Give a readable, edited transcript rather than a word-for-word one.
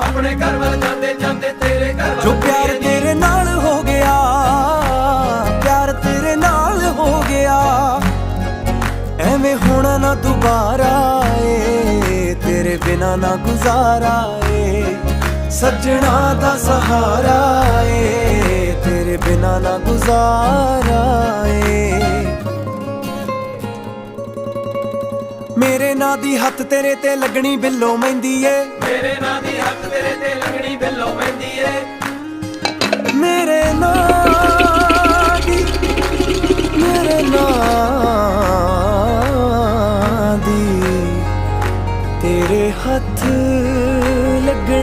ਆਪਣੇ ਘਰ ਵੱਲ ਜਾਂਦੇ ਜਾਂਦੇ ਤੇਰੇ ਘਰ ਵੱਲ ਜੋ ਪਿਆਰ ਤੇਰੇ ਨਾਲ ਹੋ ਗਿਆ, ਪਿਆਰ ਤੇਰੇ ਨਾਲ ਹੋ ਗਿਆ, ਐਵੇਂ ਹੋਣਾ ਨਾ ਦੁਬਾਰਾ ਏ, ਤੇਰੇ ਬਿਨਾ ਨਾ ਗੁਜ਼ਾਰਾ ਏ, ਸੱਜਣਾ ਦਾ ਸਹਾਰਾ ਏ, ਤੇਰੇ ਬਿਨਾ ਨਾ ਗੁਜ਼ਾਰਾ ਏ। ਮੇਰੇ ਨਾਂ ਦੀ ਹੱਥ ਤੇਰੇ ਤੇ ਲੱਗਣੀ ਬਿੱਲੋ ਮਹਿੰਦੀ ਏ, ਮੇਰੇ ਨਾਂ ਦੀ ਹੱਥ ਤੇਰੇ ਤੇ ਲੱਗਣੀ ਬਿੱਲੋ ਮਹਿੰਦੀ ਏ। ਮੇਰੇ